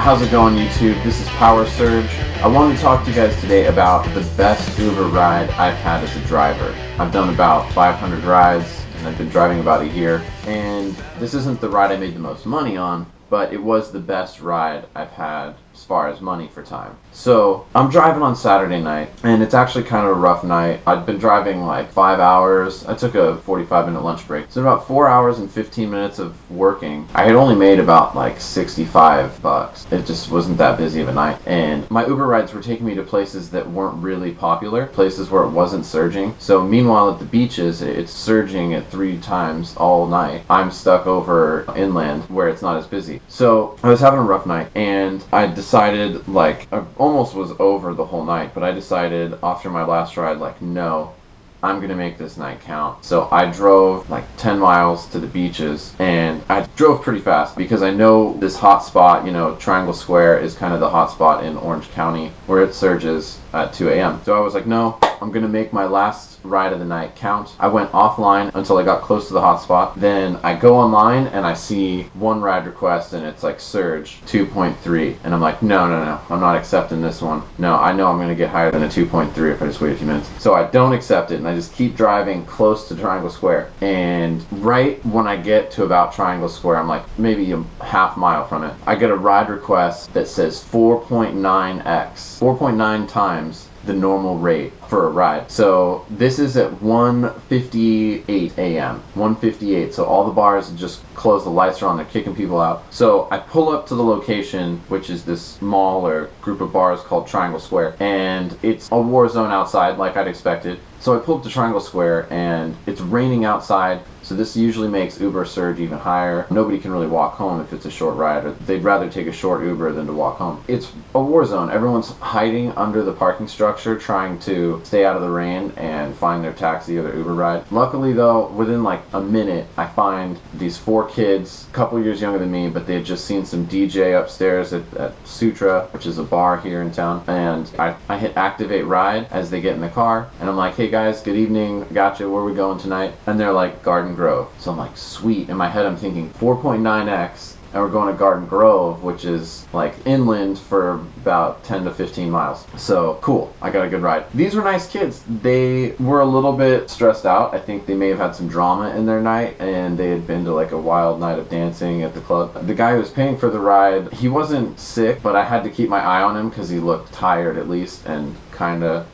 How's it going, YouTube? This is Power Surge. I wanted to talk to you guys today about the best Uber ride I've had as a driver. I've done about 500 rides and I've been driving about a year, and this isn't the ride I made the most money on, but it was the best ride I've had as far as money for time. So I'm driving on Saturday night, and it's actually kind of a rough night. I'd been driving like 5 hours. I took a 45-minute lunch break. So about 4 hours and 15 minutes of working. I had only made about like $65. It just wasn't that busy of a night. And my Uber rides were taking me to places that weren't really popular, places where it wasn't surging. So meanwhile at the beaches, it's surging at 3 times all night. I'm stuck over inland where it's not as busy. So I was having a rough night, and I decided, like, I almost was over the whole night, but I decided after my last ride, like, no, I'm gonna make this night count. So I drove like 10 miles to the beaches, and I drove pretty fast because I know this hot spot, you know, Triangle Square is kind of the hot spot in Orange County where it surges at 2 a.m. So I was like, no, I'm gonna make my last ride of the night count. I went offline until I got close to the hotspot. Then I go online and I see one ride request, and it's like surge 2.3, and I'm like, no, I'm not accepting this one. No, I know I'm gonna get higher than a 2.3 if I just wait a few minutes. So I don't accept it, and I just keep driving close to Triangle Square. And right when I get to about Triangle Square, I'm like maybe a half mile from it, I get a ride request that says 4.9x, 4.9 times the normal rate for a ride. So this is at 1:58 a.m. 1:58. So all the bars just closed, the lights are on, they're kicking people out. So I pull up to the location, which is this mall or group of bars called Triangle Square, and it's a war zone outside like I'd expected. So I pull up to Triangle Square, and it's raining outside, so this usually makes Uber surge even higher. Nobody can really walk home if it's a short ride, or they'd rather take a short Uber than to walk home. It's a war zone. Everyone's hiding under the parking structure trying to stay out of the rain and find their taxi or their Uber ride. Luckily though, within like a minute, I find these 4 kids, a couple years younger than me, but they had just seen some DJ upstairs at Sutra, which is a bar here in town, and I hit activate ride as they get in the car, and I'm like, hey guys, good evening, gotcha, where are we going tonight? And they're like, Garden Grove. So I'm like, sweet. In my head I'm thinking 4.9x, and we're going to Garden Grove, which is like inland for about 10 to 15 miles. So cool, I got a good ride. These were nice kids. They were a little bit stressed out. I think they may have had some drama in their night, and they had been to like a wild night of dancing at the club. The guy who was paying for the ride, he wasn't sick, but I had to keep my eye on him because he looked tired at least, and kind of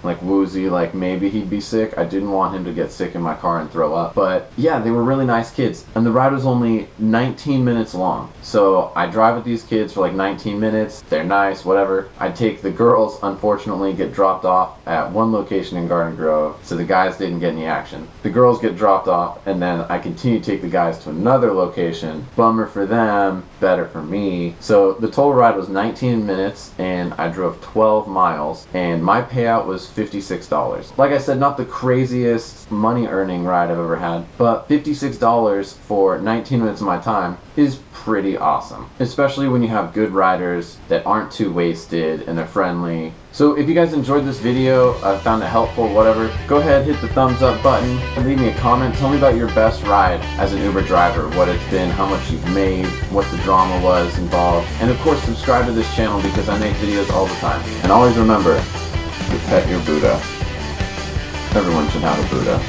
like woozy, like maybe he'd be sick. I didn't want him to get sick in my car and throw up. But yeah, they were really nice kids. And the ride was only 19 minutes long. So I drive with these kids for like 19 minutes. They're nice, whatever. I take the girls, unfortunately, get dropped off at one location in Garden Grove, so the guys didn't get any action. The girls get dropped off, and then I continue to take the guys to another location. Bummer for them, better for me. So the total ride was 19 minutes, and I drove 12 miles, and my payout was $56. Like I said, not the craziest money earning ride I've ever had, but $56 for 19 minutes of my time is pretty awesome, especially when you have good riders that aren't too wasted and they're friendly. So if you guys enjoyed this video, found it helpful, whatever, go ahead, hit the thumbs up button, and leave me a comment. Tell me about your best ride as an Uber driver, what it's been, how much you've made, what the drama was involved, and of course subscribe to this channel because I make videos all the time. And always remember, to pet your Buddha. Everyone should have a Buddha.